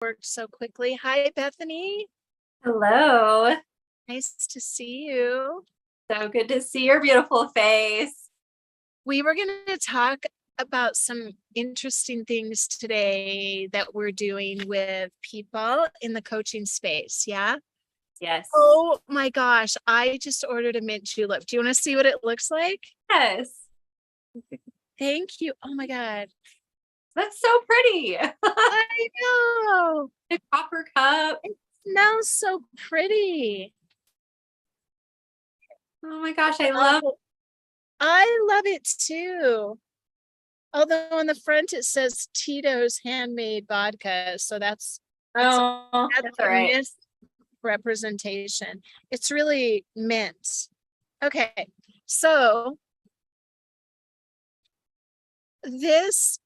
worked so quickly. Hi, Bethany. Hello. Nice to see you. So good to see your beautiful face. We were going to talk about some interesting things today that we're doing with people in the coaching space. Yeah. Yes. Oh my gosh. I just ordered a mint julep. Do you want to see what it looks like? Yes. Thank you. Oh my God. That's so pretty. I know. A copper cup. It smells so pretty. Oh my gosh, I love it too. Although on the front it says Tito's handmade vodka, so that's all a right. misrepresentation. It's really mint. Okay, so this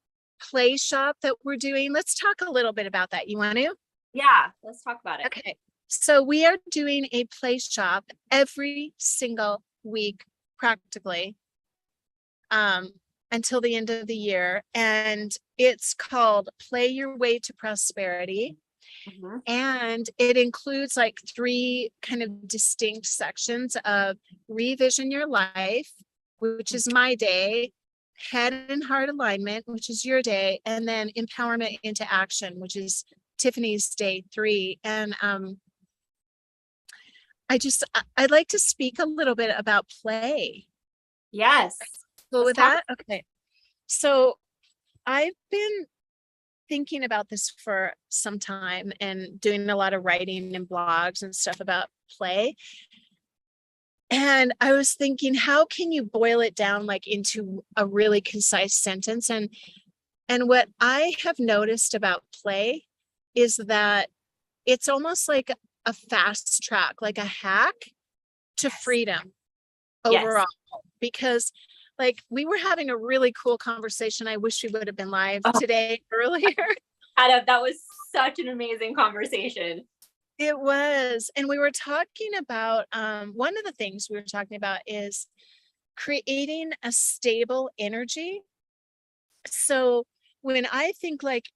play shop that we're doing, let's talk a little bit about that. You want to? Yeah, let's talk about it. Okay, so we are doing a play shop every single week, practically. Until the end of the year. And it's called Play Your Way to Prosperity. Mm-hmm. And it includes like 3 kind of distinct sections of revision your life, which is my day, head and heart alignment, which is your day, and then empowerment into action, which is Tiffany's day 3. And I'd like to speak a little bit about play. Yes. Cool with that? Okay. So I've been thinking about this for some time and doing a lot of writing and blogs and stuff about play. And I was thinking, how can you boil it down like into a really concise sentence? And what I have noticed about play is that it's almost like a fast track, like a hack to freedom overall. Because like we were having a really cool conversation. I wish we would have been live today earlier. That was such an amazing conversation. It was. And we were talking about, one of the things we were talking about is creating a stable energy. So when I think like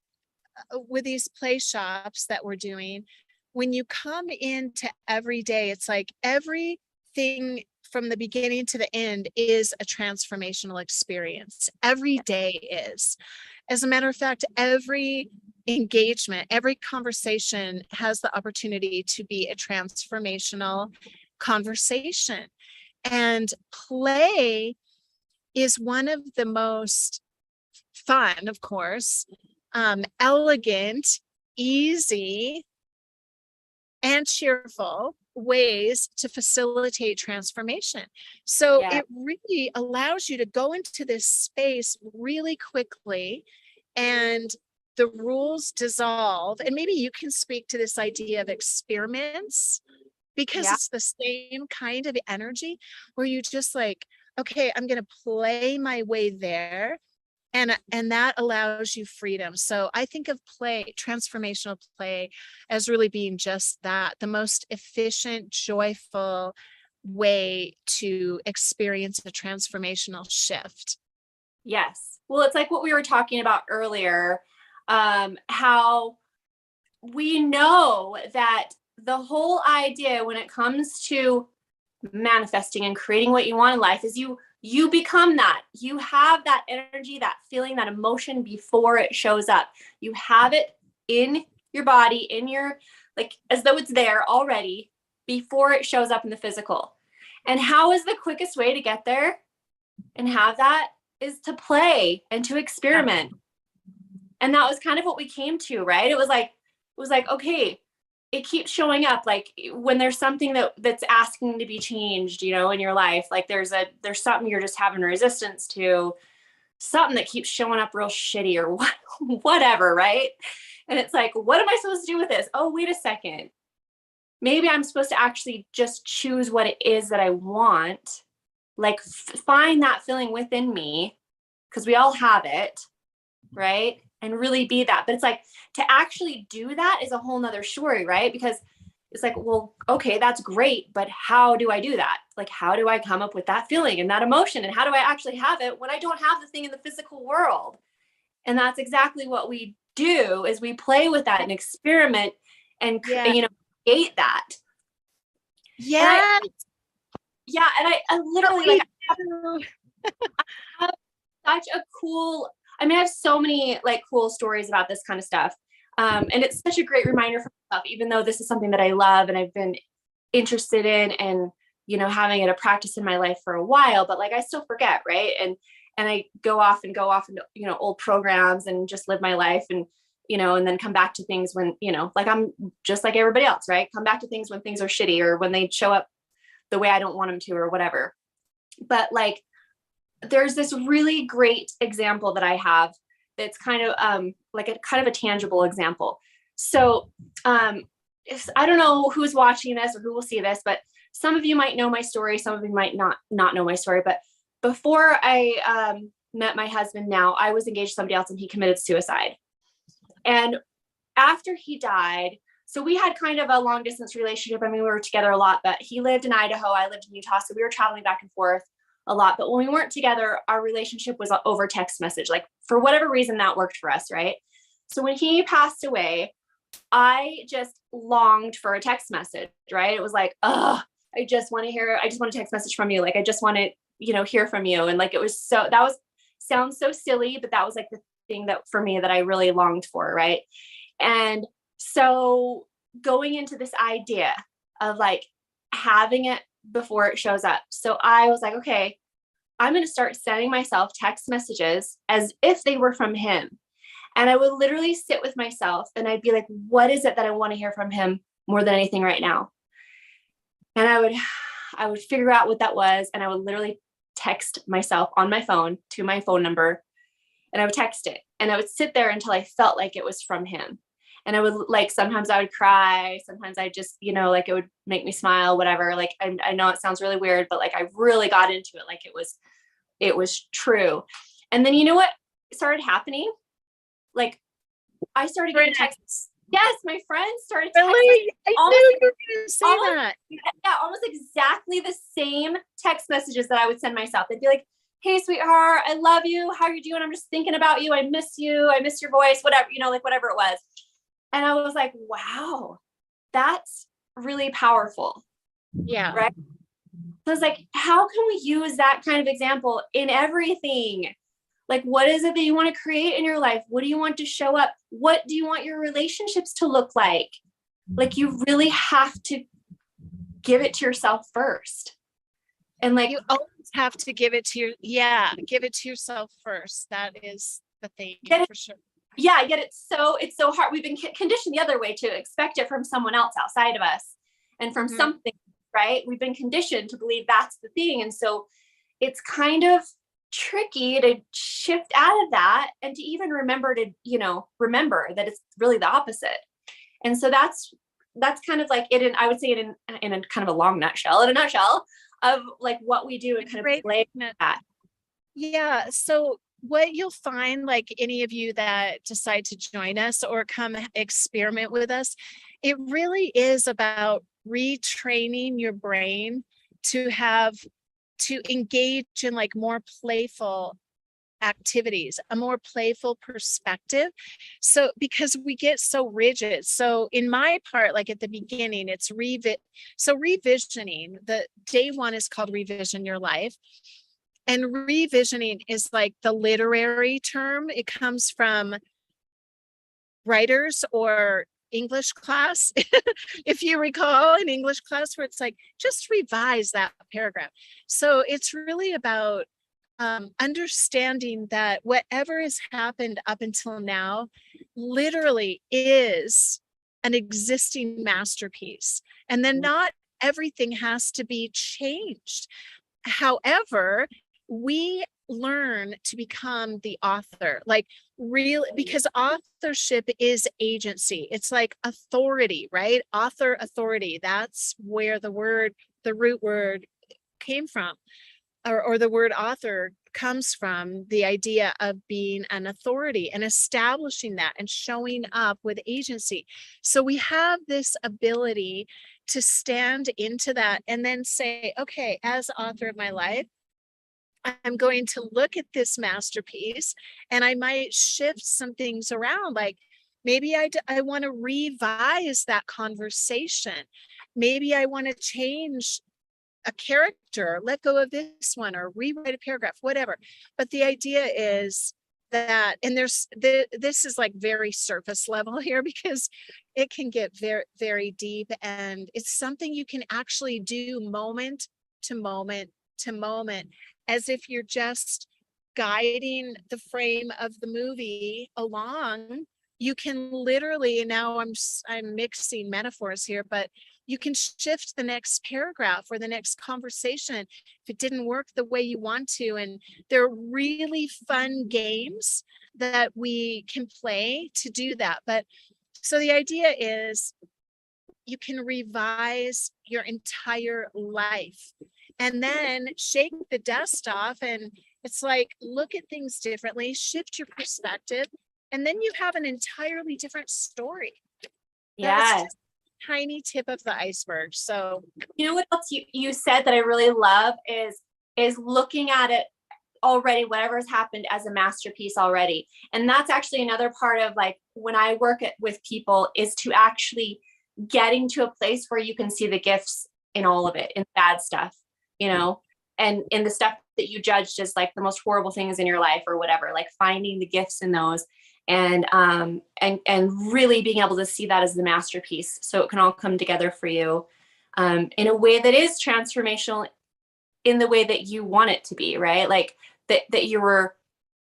with these play shops that we're doing, when you come into every day, it's like everything from the beginning to the end is a transformational experience. Every day is. As a matter of fact, every engagement, every conversation has the opportunity to be a transformational conversation. And play is one of the most fun, of course, elegant, easy, and cheerful ways to facilitate transformation. So it really allows you to go into this space really quickly and the rules dissolve. And maybe you can speak to this idea of experiments, because it's the same kind of energy where you just like, okay, I'm going to play my way there. And that allows you freedom. So I think of play, transformational play, as really being just that, the most efficient, joyful way to experience a transformational shift. Yes. Well, it's like what we were talking about earlier, how we know that the whole idea when it comes to manifesting and creating what you want in life is you become that. You have that energy, that feeling, that emotion before it shows up. You have it in your body, in your, like, as though it's there already before it shows up in the physical. And how is the quickest way to get there and have that is to play and to experiment. And that was kind of what we came to, right? It was like, okay, it keeps showing up. Like when there's something that's asking to be changed, in your life, like there's something you're just having resistance to, something that keeps showing up real shitty or whatever. Right. And it's like, what am I supposed to do with this? Oh, wait a second. Maybe I'm supposed to actually just choose what it is that I want. Like find that feeling within me, because we all have it. Right. And really be that. But it's like to actually do that is a whole nother story, right? Because it's like, well, okay, that's great. But how do I do that? Like, how do I come up with that feeling and that emotion? And how do I actually have it when I don't have the thing in the physical world? And that's exactly what we do is we play with that and experiment and, Yeah. create that. Yeah. And I literally like I have such a cool, I have so many like cool stories about this kind of stuff. And it's such a great reminder for myself, even though this is something that I love and I've been interested in and, having it a practice in my life for a while, but like, I still forget. Right. And I go off into, old programs and just live my life and, and then come back to things when, like I'm just like everybody else, right? Come back to things when things are shitty or when they show up the way I don't want them to or whatever. But like, there's this really great example that I have that's kind of like a tangible example. So I don't know who's watching this or who will see this, but some of you might know my story. Some of you might not know my story. But before I met my husband now, I was engaged to somebody else and he committed suicide. And after he died, so we had kind of a long distance relationship. We were together a lot, but he lived in Idaho. I lived in Utah. So we were traveling back and forth a lot. But when we weren't together, our relationship was over text message. Like for whatever reason that worked for us. Right. So when he passed away, I just longed for a text message. Right. It was like, oh, I just want a text message from you. Like, I just want to, hear from you. And like, sounds so silly, but that was like the thing that for me that I really longed for. Right. And so going into this idea of like having it before it shows up. So I was like, okay, I'm going to start sending myself text messages as if they were from him. And I would literally sit with myself and I'd be like, what is it that I want to hear from him more than anything right now? And I would figure out what that was. And I would literally text myself on my phone to my phone number. And I would text it. And I would sit there until I felt like it was from him. And I would like, sometimes I would cry. Sometimes I just, like it would make me smile, whatever. Like, I know it sounds really weird, but like, I really got into it. Like it was true. And then, you know what started happening? Like I started getting texts. Yes. My friends started texting. Really? I knew you were going to say that. Yeah. Almost exactly the same text messages that I would send myself. They'd be like, hey, sweetheart, I love you. How are you doing? I'm just thinking about you. I miss you. I miss your voice, whatever, like whatever it was. And I was like, wow, that's really powerful. Yeah. Right. So I was like, how can we use that kind of example in everything? Like, what is it that you want to create in your life? What do you want to show up? What do you want your relationships to look like? Like, you really have to give it to yourself first. And like, you always have to give it to yourself first. That is the thing for sure. Yeah, yet it's so hard. We've been conditioned the other way to expect it from someone else outside of us and from something, right? We've been conditioned to believe that's the thing. And so it's kind of tricky to shift out of that and to even remember that it's really the opposite. And so that's kind of like it in, I would say it in a kind of a long nutshell, of like what we do and kind of play that. Yeah. So what you'll find, like any of you that decide to join us or come experiment with us, it really is about retraining your brain to engage in like more playful activities, a more playful perspective. So because we get so rigid. So in my part, like at the beginning, it's revisioning. The day one is called Revision Your Life. And revisioning is like the literary term. It comes from writers or English class. If you recall in English class where it's like, just revise that paragraph. So it's really about understanding that whatever has happened up until now literally is an existing masterpiece. And then not everything has to be changed. However, we learn to become the author, like really, because authorship is agency. It's like authority, right? Author, authority. That's where the root word came from, or the word author comes from, the idea of being an authority and establishing that and showing up with agency. So we have this ability to stand into that and then say, okay, as author of my life, I'm going to look at this masterpiece and I might shift some things around. Like maybe I want to revise that conversation. Maybe I want to change a character, let go of this one, or rewrite a paragraph, whatever. But the idea is that, and this is like very surface level here, because it can get very, very deep, and it's something you can actually do moment to moment to moment, as if you're just guiding the frame of the movie along. You can literally, and now I'm mixing metaphors here, but you can shift the next paragraph or the next conversation if it didn't work the way you want to. And they're really fun games that we can play to do that. But so the idea is you can revise your entire life and then shake the dust off. And it's like, look at things differently, shift your perspective, and then you have an entirely different story. Yes. That's tiny tip of the iceberg. So you know what else you said that I really love is looking at it already, whatever's happened, as a masterpiece already. And that's actually another part of like when I work with people, is to actually getting to a place where you can see the gifts in all of it, in bad stuff, you know, and in the stuff that you judged as like the most horrible things in your life or whatever, like finding the gifts in those, and really being able to see that as the masterpiece, so it can all come together for you in a way that is transformational, in the way that you want it to be, right? Like that you were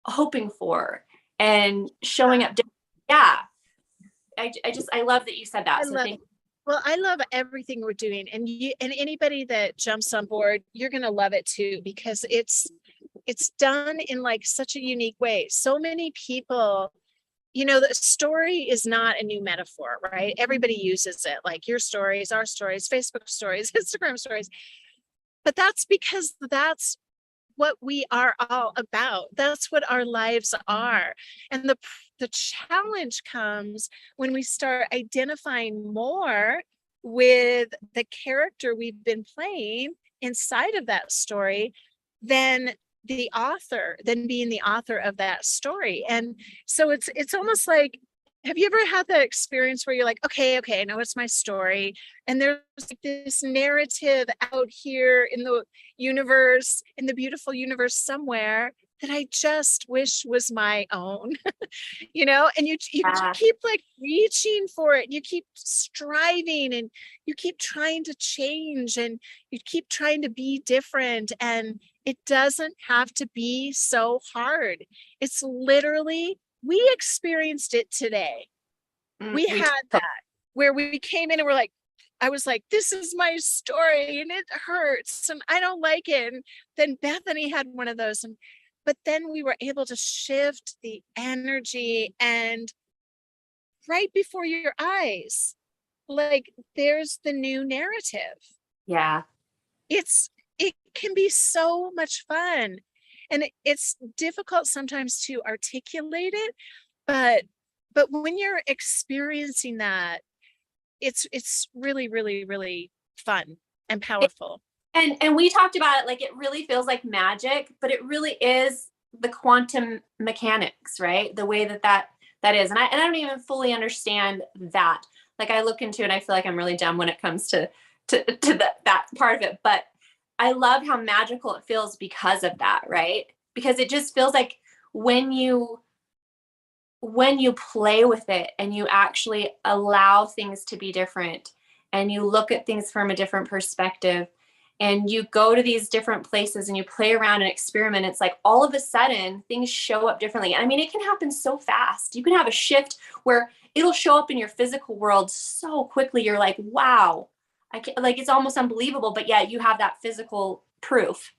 hoping for, and showing up different. Yeah. I love that you said that. So thank you. Well, I love everything we're doing, and anybody that jumps on board, you're going to love it too, because it's done in like such a unique way. So many people, you know, the story is not a new metaphor, right? Everybody uses it, like your stories, our stories, Facebook stories, Instagram stories. But that's because that's what we are all about. That's what our lives are. And the challenge comes when we start identifying more with the character we've been playing inside of that story than being the author of that story. And so it's almost like, have you ever had that experience where you're like, okay, I know it's my story, and there's like this narrative out here in the universe, in the beautiful universe somewhere, that I just wish was my own, you know, and you keep like reaching for it, and you keep striving, and you keep trying to change, and you keep trying to be different. And it doesn't have to be so hard. It's literally, we experienced it today. We had that where we came in and we're like, I was like, this is my story and it hurts and I don't like it. And then Bethany had one of those. But then we were able to shift the energy, and right before your eyes, like, there's the new narrative. Yeah. It can be so much fun. And it's difficult sometimes to articulate it, but when you're experiencing that, it's really, really, really fun and powerful. And we talked about it, like it really feels like magic, but it really is the quantum mechanics, right? The way that is. And I don't even fully understand that. Like I look into it and I feel like I'm really dumb when it comes to that part of it. But I love how magical it feels because of that, right? Because it just feels like when you play with it and you actually allow things to be different, and you look at things from a different perspective, and you go to these different places and you play around and experiment, it's like all of a sudden things show up differently. I mean, it can happen so fast. You can have a shift where it'll show up in your physical world so quickly. You're like, wow, like it's almost unbelievable, but yet you have that physical proof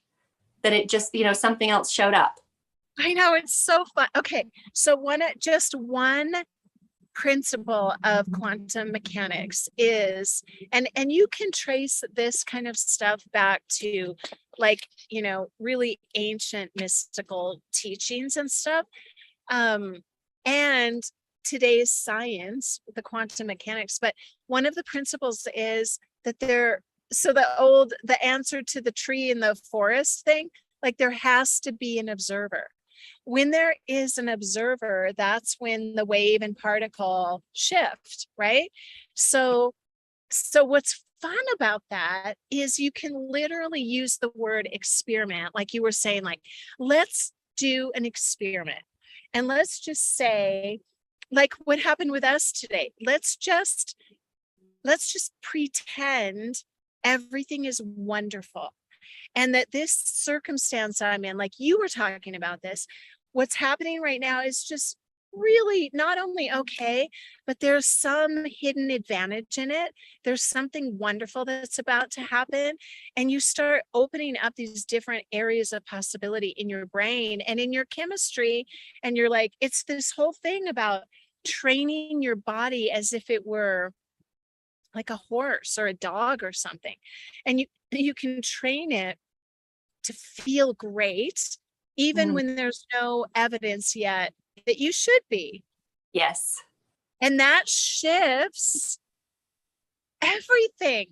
that it just, something else showed up. I know, it's so fun. Okay, so just one principle of quantum mechanics is, and you can trace this kind of stuff back to like, really ancient mystical teachings and stuff. And today's science, the quantum mechanics, but one of the principles is that the answer to the tree in the forest thing, Like there has to be an observer. When there is an observer, that's when the wave and particle shift, right? So what's fun about that is you can literally use the word experiment, like you were saying, like, let's do an experiment. And let's just say, like what happened with us today, let's just pretend everything is wonderful. And that this circumstance I'm in, like you were talking about this, what's happening right now is just really not only okay, but there's some hidden advantage in it. There's something wonderful that's about to happen. And you start opening up these different areas of possibility in your brain and in your chemistry. And you're like, it's this whole thing about training your body as if it were like a horse or a dog or something. And you can train it to feel great, even Mm. when there's no evidence yet that you should be. Yes. And that shifts everything.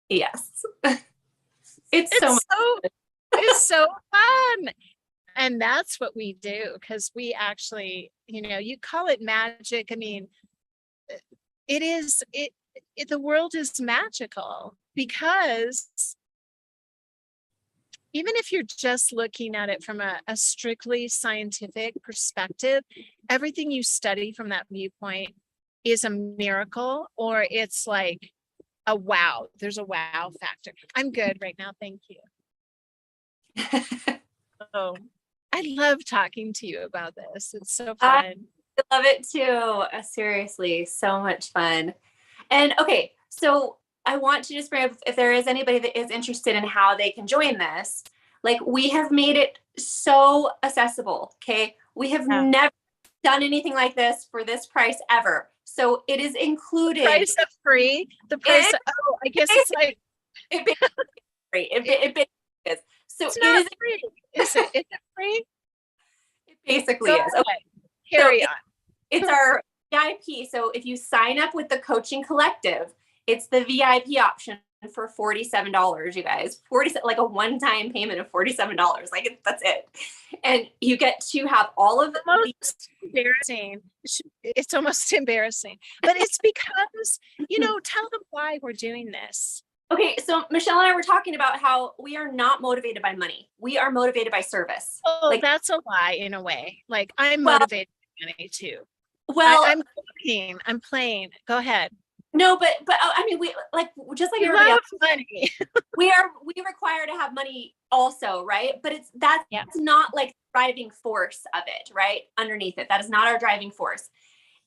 Yes. It's so It's much. so it's so fun. And that's what we do, because we actually, you call it magic. I mean, it is the world is magical, because even if you're just looking at it from a strictly scientific perspective, everything you study from that viewpoint is a miracle, or it's like a wow. There's a wow factor. I'm good right now. Thank you. Oh, I love talking to you about this. It's so I fun. love it too. Seriously, so much fun. And okay, so I want to just bring up, if there is anybody that is interested in how they can join this, like we have made it so accessible. Okay. We have Yeah. never done anything like this for this price ever. So it is included. Price of free. The price. I guess it's like it basically free. It basically is. So it's it not is. free. Is it? Is it free? It basically Go is. ahead. Okay. Carry So on. it's our VIP. So if you sign up with the coaching collective, it's the VIP option for $47, you guys. 40, like a one-time payment of $47. Like that's it. And you get to have all of the Almost embarrassing. It's almost embarrassing. But it's because, tell them why we're doing this. Okay, so Michelle and I were talking about how we are not motivated by money. We are motivated by service. Oh, Like, that's a lie in a way. Like I'm well, motivated by money too. well, I'm playing. Go ahead. no, but I mean, we like just like We everybody love else, money. we require to have money also, right? But that's Yeah. not like the driving force of it, right? Underneath it, that is not our driving force.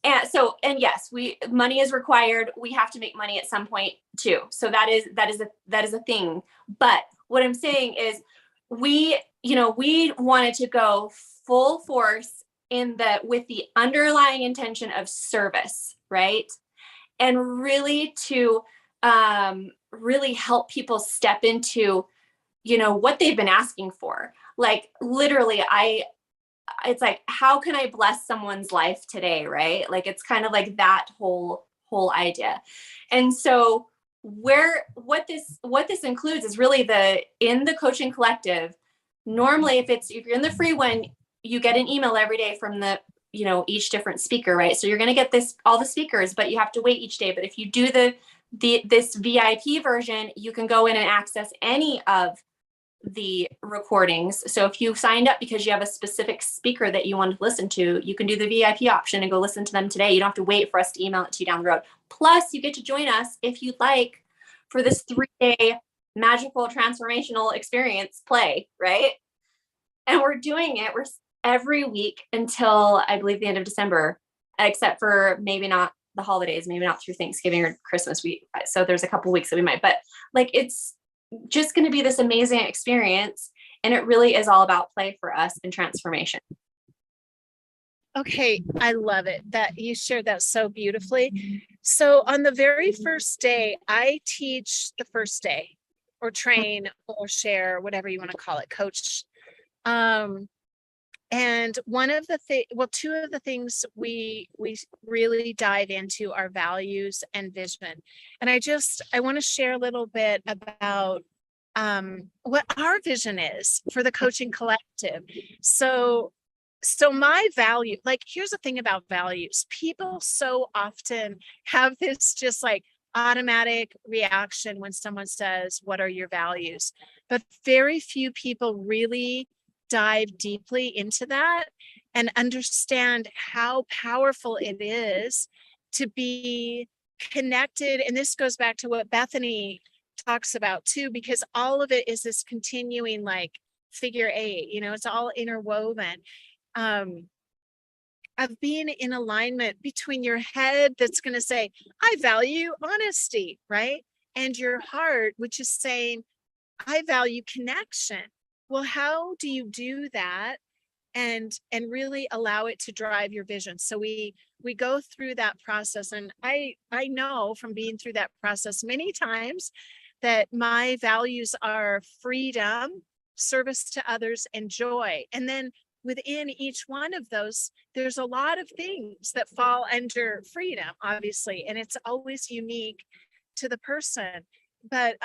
And yes, money is required. We have to make money at some point too. So that is a thing. But what I'm saying is we wanted to go full force with the underlying intention of service, right? And really to really help people step into, what they've been asking for. Like literally, it's like, how can I bless someone's life today, right? Like it's kind of like that whole idea. And so what this includes is really in the coaching collective. Normally if you're in the free one, you get an email every day from the each different speaker, right? So you're going to get all the speakers, but you have to wait each day. But if you do this VIP version, you can go in and access any of the recordings. So if you signed up because you have a specific speaker that you want to listen to, you can do the VIP option and go listen to them today. You don't have to wait for us to email it to you down the road. Plus, you get to join us if you'd like for this 3-day magical transformational experience play, right? And we're doing it. We're every week until I believe the end of December, except for maybe not the holidays, maybe not through Thanksgiving or Christmas week. So there's a couple weeks that we might, but like it's just going to be this amazing experience. And it really is all about play for us and transformation. Okay, I love it that you shared that so beautifully. So on the very first day, I teach the first day or train or share, whatever you want to call it, coach. And two of the things we really dive into are values and vision. And I want to share a little bit about what our vision is for the coaching collective. So my value, like, here's the thing about values. People so often have this just like automatic reaction when someone says, what are your values? But very few people really dive deeply into that and understand how powerful it is to be connected. And this goes back to what Bethany talks about too, because all of it is this continuing like figure eight, it's all interwoven, of being in alignment between your head that's going to say, I value honesty, right? And your heart, which is saying, I value connection. Well, how do you do that and really allow it to drive your vision? So we go through that process, and I know from being through that process many times that my values are freedom, service to others, and joy. And then within each one of those, there's a lot of things that fall under freedom, obviously, and it's always unique to the person. But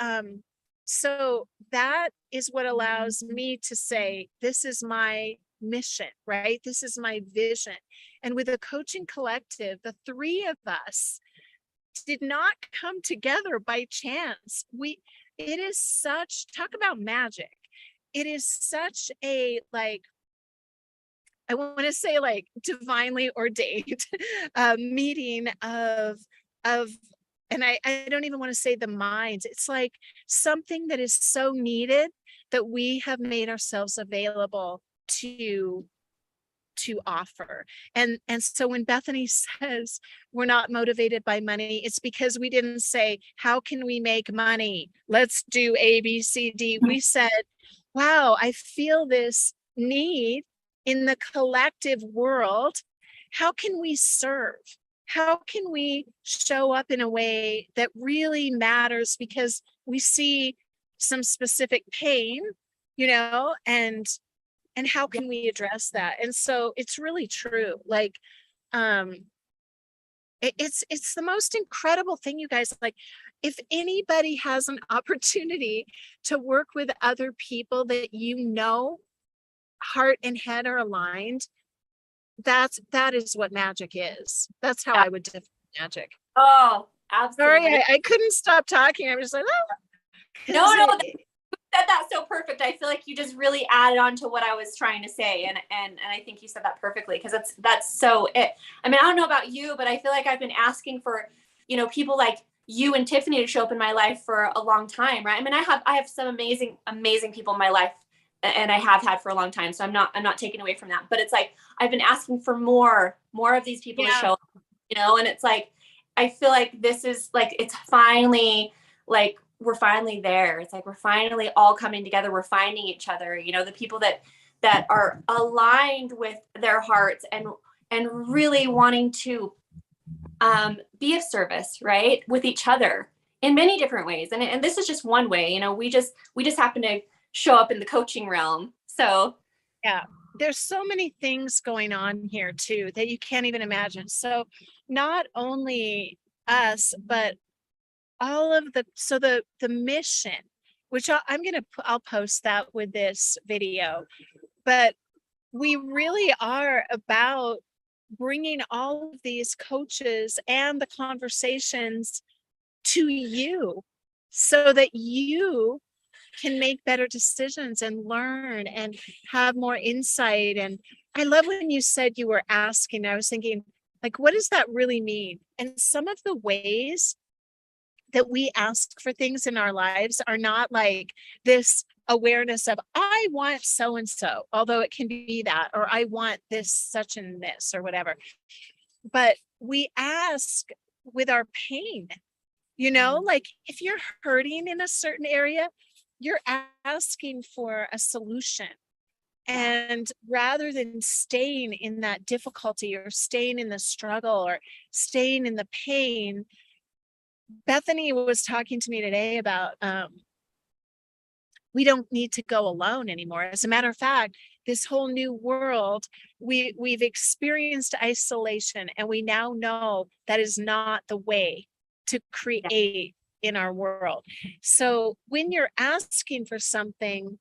so that is what allows me to say, this is my mission, right? This is my vision. And with a coaching collective, the three of us did not come together by chance. It is such, talk about magic. It is such a, like, I want to say like divinely ordained meeting of, and I don't even want to say the minds. It's like something that is so needed that we have made ourselves available to offer. And so when Bethany says we're not motivated by money, it's because we didn't say, how can we make money? Let's do A, B, C, D. We said, wow, I feel this need in the collective world. How can we serve? How can we show up in a way that really matters, because we see some specific pain, and how can we address that? And so it's really true. Like, it's the most incredible thing, you guys. Like, if anybody has an opportunity to work with other people that heart and head are aligned, that is what magic is. That's how I would define magic. Oh, absolutely. Sorry, I couldn't stop talking. I was like, oh. No, said that so perfect. I feel like you just really added on to what I was trying to say, and I think you said that perfectly, because that's so it. I mean, I don't know about you, but I feel like I've been asking for, people like you and Tiffany to show up in my life for a long time, right? I mean, I have some amazing people in my life, and I have had for a long time, so I'm not taking away from that. But it's like I've been asking for more of these people to show up, and it's like I feel like this is like, it's finally like, we're finally there. It's like we're finally all coming together. We're finding each other, the people that are aligned with their hearts and really wanting to be of service, right, with each other in many different ways. And this is just one way. We just happen to show up in the coaching realm. So yeah, there's so many things going on here too that you can't even imagine. So not only us, but all of the mission, which I'll post that with this video, but we really are about bringing all of these coaches and the conversations to you so that you can make better decisions and learn and have more insight. And I love when you said you were asking, I was thinking, like, what does that really mean? And some of the ways that we ask for things in our lives are not like this awareness of, I want so-and-so, although it can be that, or I want this, such and this, or whatever. But we ask with our pain, like if you're hurting in a certain area, you're asking for a solution. And rather than staying in that difficulty or staying in the struggle or staying in the pain, Bethany was talking to me today about we don't need to go alone anymore. As a matter of fact, this whole new world, we've experienced isolation, and we now know that is not the way to create in our world. So when you're asking for something,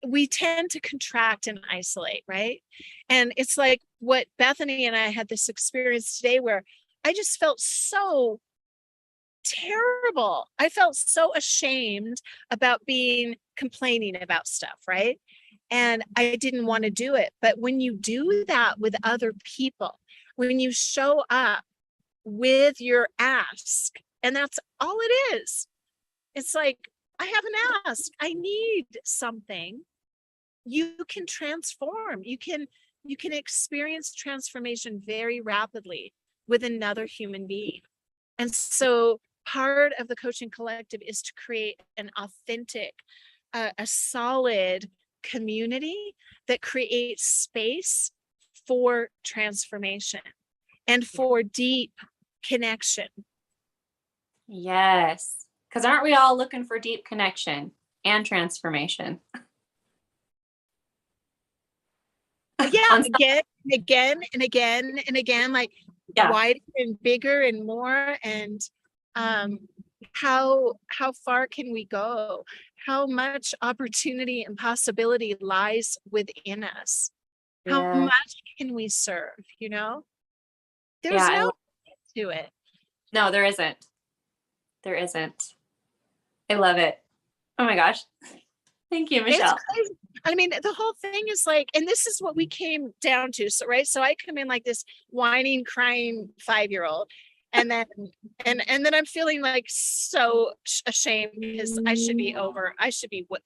we tend to contract and isolate, right? And it's like what Bethany and I had this experience today where I just felt so terrible. I felt so ashamed about complaining about stuff, right? And I didn't want to do it. But when you do that with other people, when you show up with your ask, and that's all it is, it's like, I have an ask, I need something. You can transform. You can experience transformation very rapidly with another human being. And so part of the coaching collective is to create an authentic, a solid community that creates space for transformation and for deep connection. Yes. Because aren't we all looking for deep connection and transformation? Yeah, again and again and again and again, like wider and bigger and more. And how far can we go? How much opportunity and possibility lies within us? How much can we serve? There's no end to it. No, there isn't. There isn't. I love it. Oh my gosh. Thank you, Michelle. It's crazy. I mean, the whole thing is like, and this is what we came down to. So, right. So I come in like this whining, crying 5-year-old. And then, and then I'm feeling like so ashamed because I should be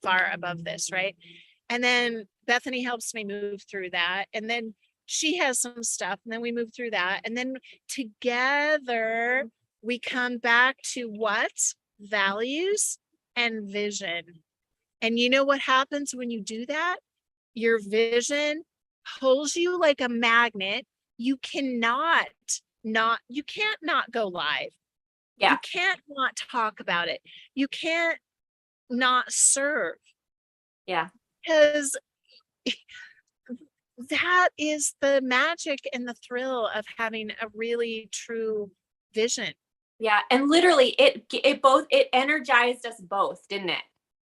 far above this. Right. And then Bethany helps me move through that. And then she has some stuff. And then we move through that. And then together we come back to what? Values and vision. And you know what happens when you do that? Your vision pulls you like a magnet. You can't not go live. Yeah. You can't not talk about it. You can't not serve. Yeah. Because that is the magic and the thrill of having a really true vision. Yeah. And literally it energized us both, didn't it?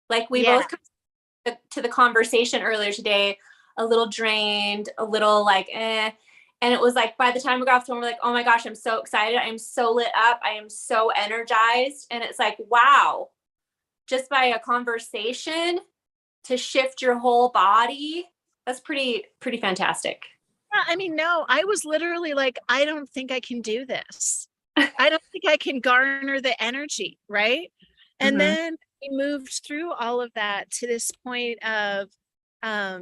Like we both come to the conversation earlier today, a little drained, a little like, And it was like, by the time we got off the phone, we're like, oh my gosh, I'm so excited. I'm so lit up. I am so energized. And it's like, wow, just by a conversation to shift your whole body. That's pretty fantastic. Yeah, I mean, no, I was literally like, I don't think I can do this. I don't think I can garner the energy. Right. And then we moved through all of that to this point of, well,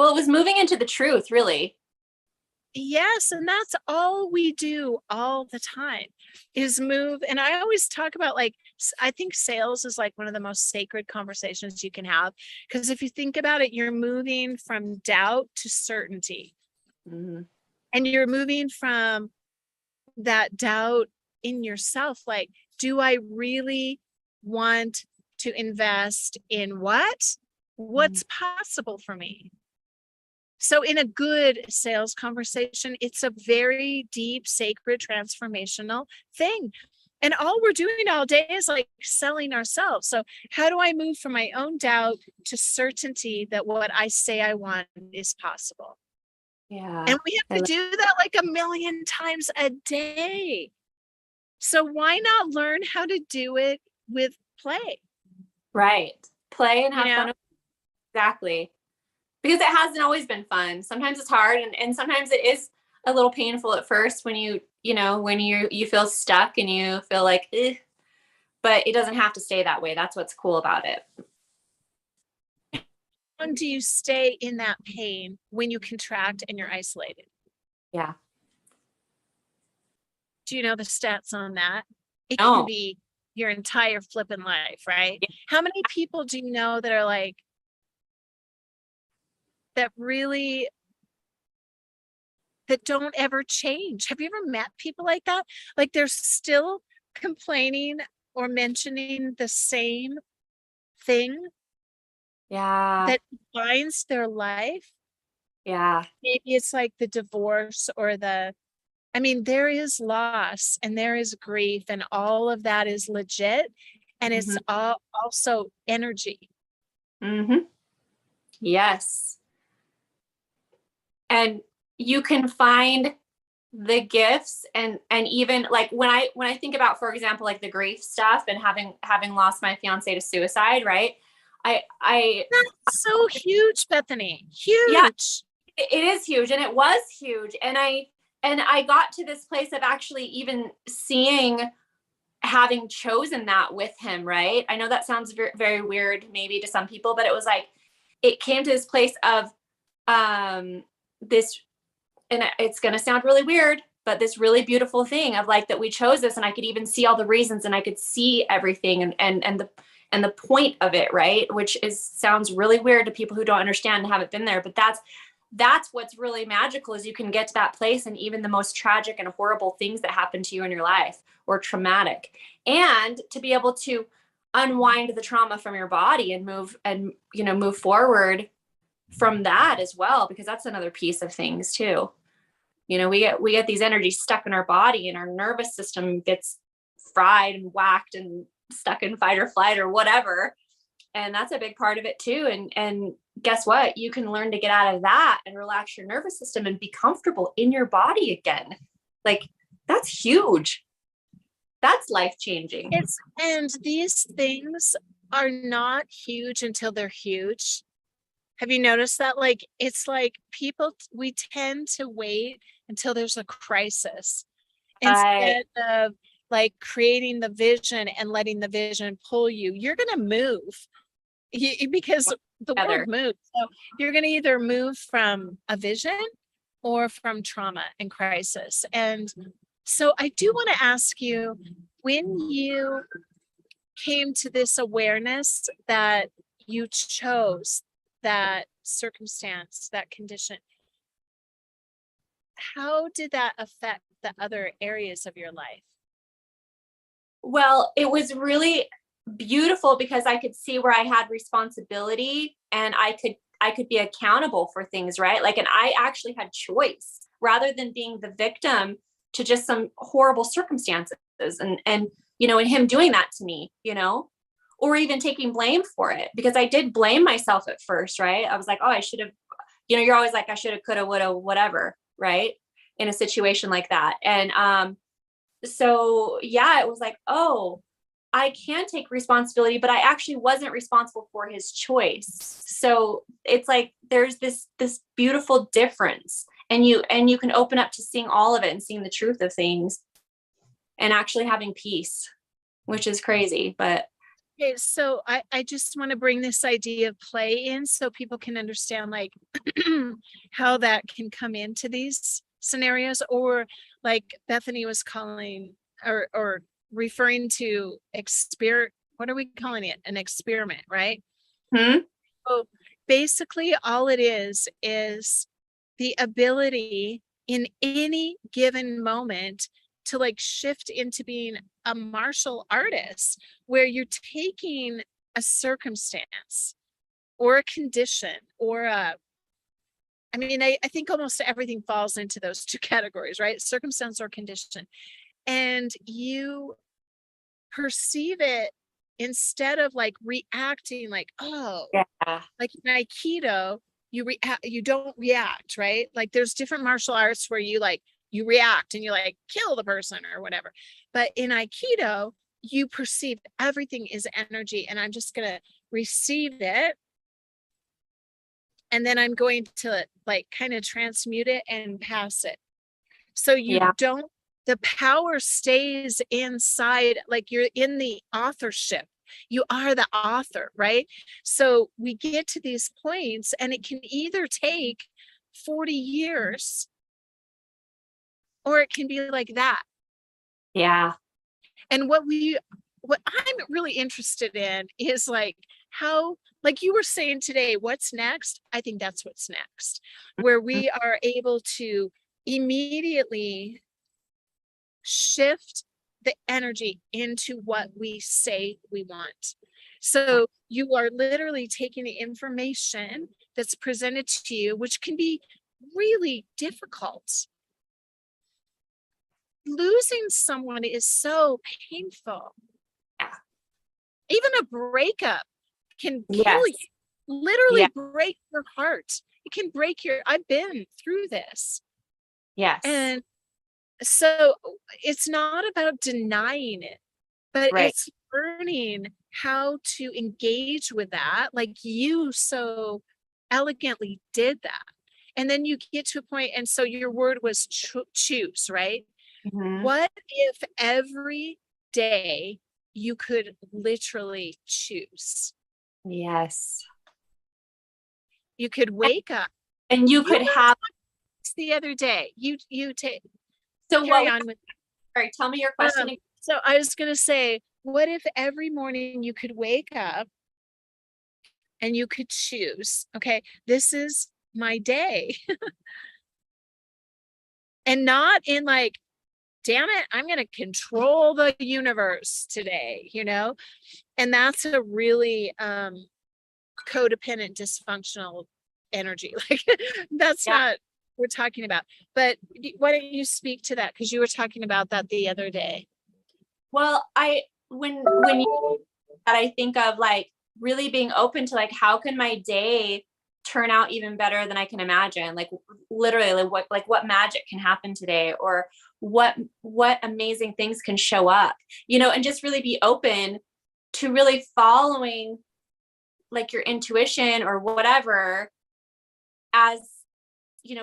it was moving into the truth, really. Yes. And that's all we do all the time is move. And I always talk about like, I think sales is like one of the most sacred conversations you can have. Because if you think about it, you're moving from doubt to certainty. And you're moving from that doubt in yourself. Like, do I really want to invest in what's possible for me? So in a good sales conversation, it's a very deep, sacred, transformational thing. And all we're doing all day is like selling ourselves. So how do I move from my own doubt to certainty that what I say I want is possible? Yeah. And we have to do that like a million times a day. So why not learn how to do it with play? Right. Play and have fun. Exactly. Because it hasn't always been fun. Sometimes it's hard and sometimes it is a little painful at first when you feel stuck and you feel like, but it doesn't have to stay that way. That's what's cool about it. How do you stay in that pain when you contract and you're isolated? Yeah. Do you know the stats on that? It can be your entire flipping life, right? Yeah. How many people do you know that are like, that don't ever change? Have you ever met people like that? Like they're still complaining or mentioning the same thing that defines their life. Yeah. Maybe it's like the divorce or I mean, there is loss and there is grief, and all of that is legit. And it's Mm-hmm. all also energy. Mm-hmm. Yes. And you can find the gifts, and even like when I think about, for example, like the grief stuff and having lost my fiance to suicide, right? I That's so huge, Bethany. Yeah, Huge. it is huge, and it was huge, and I got to this place of actually even seeing, having chosen that with him, right? I know that sounds very, very weird maybe to some people, but it was like it came to this place of this, and it's going to sound really weird, but this really beautiful thing of like that we chose this, and I could even see all the reasons, and I could see everything, and the point of it, right? Which is sounds really weird to people who don't understand and haven't been there, but that's what's really magical, is you can get to that place, and even the most tragic and horrible things that happen to you in your life, or traumatic, and to be able to unwind the trauma from your body and move forward from that as well, because that's another piece of things too. We get these energies stuck in our body, and our nervous system gets fried and whacked and stuck in fight or flight or whatever, and that's a big part of it too. And guess what, you can learn to get out of that and relax your nervous system and be comfortable in your body again. Like, that's huge. That's life changing. And these things are not huge until they're huge. Have you noticed that? Like, it's like we tend to wait until there's a crisis instead of like creating the vision and letting the vision pull you. You're going to move because the world moves. So you're going to either move from a vision or from trauma and crisis. And so I do want to ask you, when you came to this awareness that you chose that circumstance, that condition, how did that affect the other areas of your life? Well, it was really beautiful because I could see where I had responsibility, and I could be accountable for things, right? Like, and I actually had choice rather than being the victim to just some horrible circumstances, and him doing that to me, or even taking blame for it, because I did blame myself at first, right? I was like, oh, I should have, you're always like, I should have, could have, would have, whatever, right? In a situation like that. And so yeah, it was like, oh, I can take responsibility, but I actually wasn't responsible for his choice. So it's like there's this beautiful difference, and you can open up to seeing all of it and seeing the truth of things and actually having peace, which is crazy. But Okay, so I just want to bring this idea of play in so people can understand like how that can come into these scenarios, or like Bethany was calling or referring to what are we calling it? An experiment, right? So basically all it is the ability in any given moment to like shift into being a martial artist, where you're taking a circumstance or a condition or I think almost everything falls into those two categories, right? Circumstance or condition. And you perceive it, instead of like reacting like, oh, yeah, like in Aikido, you don't react, right? Like there's different martial arts where you react and you like kill the person or whatever. But in Aikido, you perceive everything is energy, and I'm just going to receive it. And then I'm going to like kind of transmute it and pass it. So yeah, the power stays inside, like you're in the authorship. You are the author, right? So we get to these points, and it can either take 40 years or it can be like that. yeah. And what I'm really interested in is like how, like you were saying today, what's next? I think that's what's next, where we are able to immediately shift the energy into what we say we want. So you are literally taking the information that's presented to you, which can be really difficult. losing someone is so painful. Yeah. Even a breakup can kill Yes. you, literally Yeah. break your heart. It can break I've been through this. Yes. And so it's not about denying it, but Right. it's learning how to engage with that, like you so elegantly did that. And then you get to a point, and so your word was choose, right? Mm-hmm. What if every day you could literally choose? Yes. You could wake up. And you You could were have, the other day. You take so what carry would, on with. sorry, tell me your question. So I was gonna say, what if every morning you could wake up and you could choose, okay, this is my day. And not in like, damn it, I'm going to control the universe today, And that's a really codependent, dysfunctional energy. Like that's Yeah. not what we're talking about. But why don't you speak to that? Because you were talking about that the other day. Well, when you, that I think of like really being open to like, how can my day turn out even better than I can imagine? Like literally what magic can happen today, or what amazing things can show up, and just really be open to really following like your intuition or whatever, as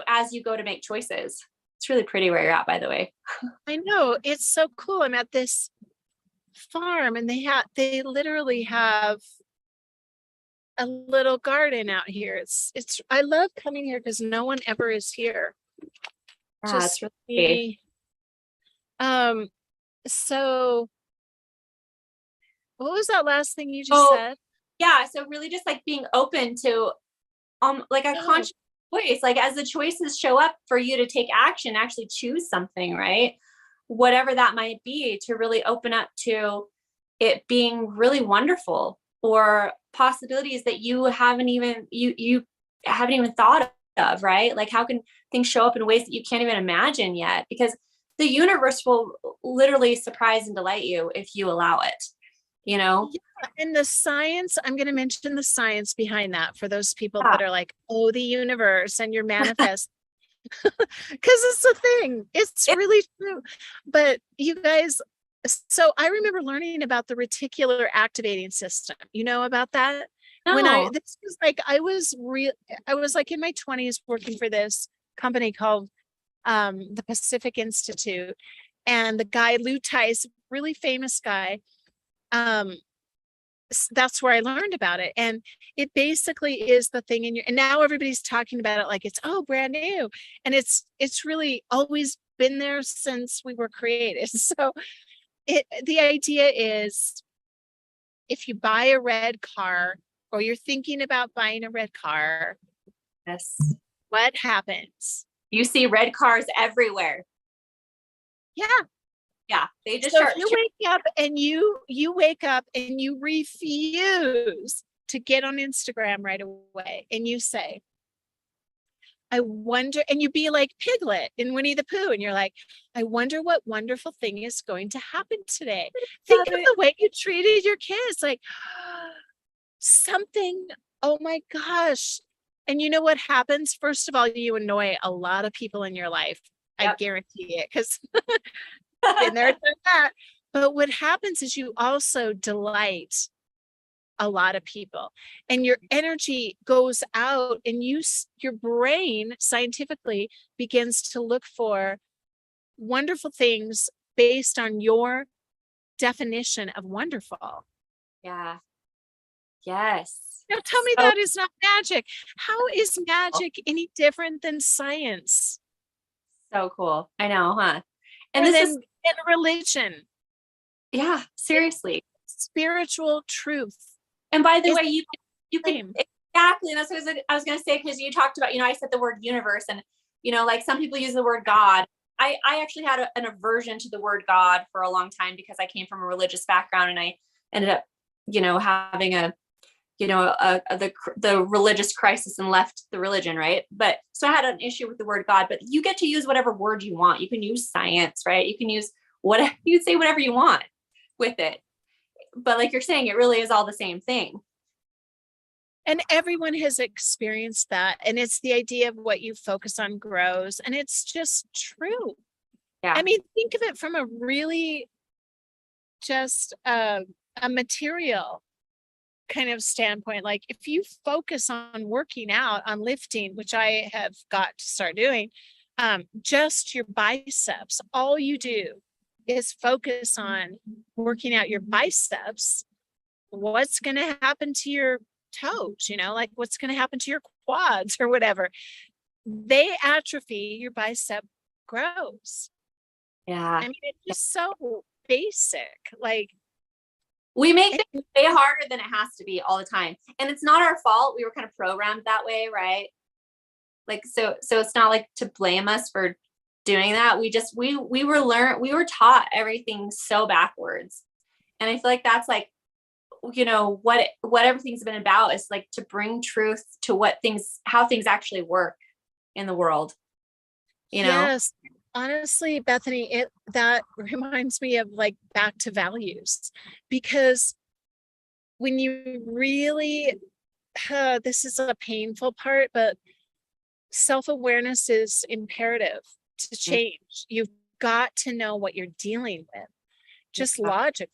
as you go to make choices. It's really pretty where you're at, by the way. I know, it's so cool. I'm at this farm and they literally have a little garden out here. It's I love coming here because no one ever is here. Yeah, it's Just really pretty. me. Um, so what was that last thing you just Oh, said? yeah. So really just like being open to like a Oh, conscious choice, like as the choices show up for you to take action, actually choose something, right? Whatever that might be, to really open up to it being really wonderful, or possibilities that you haven't even thought of, right? Like how can things show up in ways that you can't even imagine yet? Because the universe will literally surprise and delight you if you allow it, you know? yeah. And the science, I'm going to mention the science behind that for those people Yeah. that are like, oh, the universe and your manifest. Because it's a thing. It's It, really true. But you guys, so I remember learning about the reticular activating system. You know about that? no. This was like, I was like in my 20s working for this company called the Pacific Institute. And the guy, Lou Tice, really famous guy, um, that's where I learned about it. And it basically is the thing in your, and now everybody's talking about it like it's, oh, brand new. And it's really always been there since we were created. So the idea is, if you buy a red car or you're thinking about buying a red car, Yes. what happens? You see red cars everywhere. Yeah. Yeah. They just So if start. you wake up and you wake up and you refuse to get on Instagram right away and you say, I wonder, and you be like Piglet in Winnie the Pooh, and you're like, I wonder what wonderful thing is going to happen today. Think of the way you treated your kids, like something, oh my gosh. And you know what happens? First of all, you annoy a lot of people in your life. I Yep. guarantee it, because been there, done that. But what happens is you also delight a lot of people, and your energy goes out, and your brain scientifically begins to look for wonderful things based on your definition of wonderful. Yeah. Yes. Now tell me So that is not magic. How is magic any different than science so cool. I know, huh? And or this than is, religion? yeah, seriously. Spiritual truth And by the is way, you the can same. exactly. And that's what I was going to say, because you talked about, I said the word universe, and like some people use the word God. I actually had an aversion to the word God for a long time because I came from a religious background, and I ended up, having the religious crisis and left the religion, right? But so I had an issue with the word God, but you get to use whatever word you want. You can use science, right? You can use whatever, you say whatever you want with it. But like you're saying, it really is all the same thing. And everyone has experienced that. And it's the idea of what you focus on grows. And it's just true. Yeah. I mean, think of it from a really just a material kind of standpoint. Like if you focus on working out, on lifting, which I have got to start doing, just your biceps, all you do is focus on working out your biceps. What's going to happen to your toes? Like what's going to happen to your quads or whatever? They atrophy, your bicep grows. Yeah. I mean, it's just so basic. Like we make it way harder than it has to be all the time. And it's not our fault. We were kind of programmed that way, right? Like, so it's not like to blame us for doing that. We were taught everything so backwards. And I feel like that's like, what everything's been about is like to bring truth to how things actually work in the world, Yes. Honestly, Bethany, that reminds me of like back to values, because when you really, this is a painful part, but self-awareness is imperative to change. You've got to know what you're dealing with, just logically.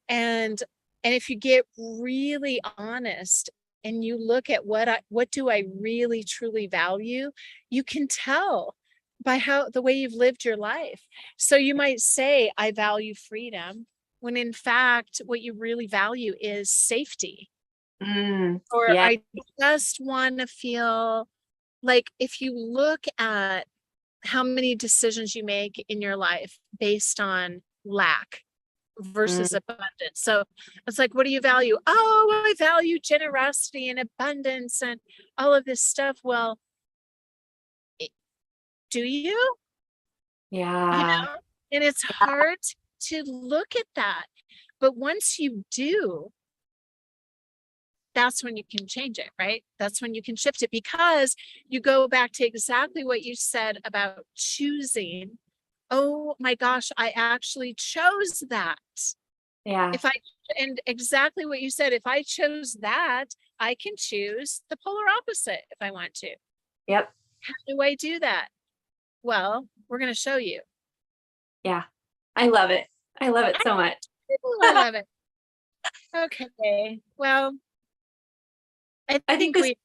And if you get really honest and you look at what do I really truly value, you can tell by the way you've lived your life. So you might say, I value freedom, when in fact, what you really value is safety. Or yeah. I just want to feel like, if you look at how many decisions you make in your life based on lack versus abundance. So it's like, what do you value? Oh, I value generosity and abundance and all of this stuff. Well, do you? Yeah. And it's hard to look at that. But once you do, that's when you can change it, right? That's when you can shift it, because you go back to exactly what you said about choosing. Oh my gosh, I actually chose that. Yeah. And exactly what you said, if I chose that, I can choose the polar opposite if I want to. Yep. How do I do that? Well, we're going to show you. Yeah. I love it. I love it so much. I love it. Okay. Well, I think we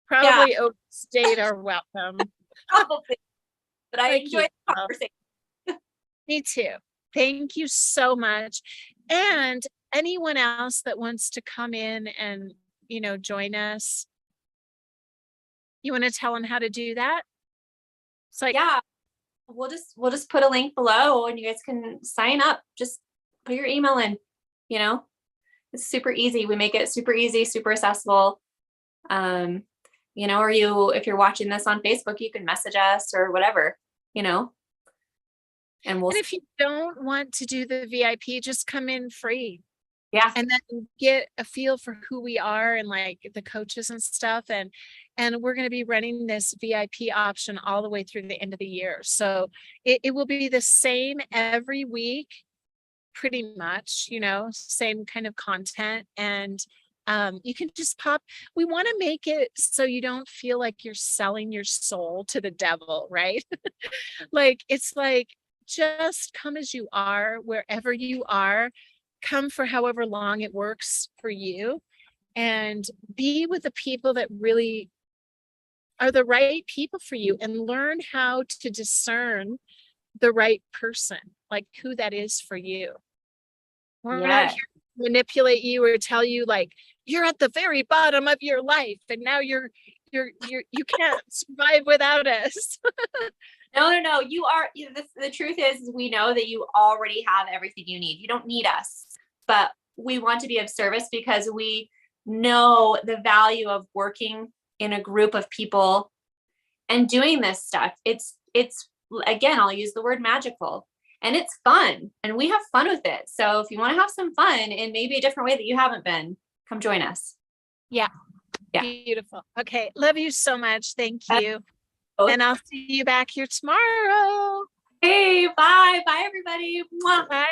probably overstayed our welcome. Probably. But I enjoyed the conversation. Me too. Thank you so much. And anyone else that wants to come in and, join us, you want to tell them how to do that? It's like, yeah, we'll just put a link below and you guys can sign up. Just put your email in, it's super easy. We make it super easy, super accessible. Or if you're watching this on Facebook, you can message us or whatever, and if you don't want to do the VIP, just come in free. Yeah. And then get a feel for who we are and like the coaches and stuff. And we're going to be running this VIP option all the way through the end of the year. So it will be the same every week, pretty much, same kind of content. And you can just we want to make it so you don't feel like you're selling your soul to the devil, right? Like, it's like, just come as you are, wherever you are. Come for however long it works for you, and be with the people that really are the right people for you, and learn how to discern the right person, like who that is for you. We're not here to manipulate you or tell you like you're at the very bottom of your life and now you can't survive without us. No. You are. The truth is, we know that you already have everything you need. You don't need us, but we want to be of service because we know the value of working in a group of people and doing this stuff. It's again, I'll use the word magical, and it's fun, and we have fun with it. So if you want to have some fun in maybe a different way that you haven't been, come join us. Yeah. Yeah. Beautiful. Okay. Love you so much. Thank you. Oh. And I'll see you back here tomorrow. Hey, bye. Bye, everybody. Mwah. Bye.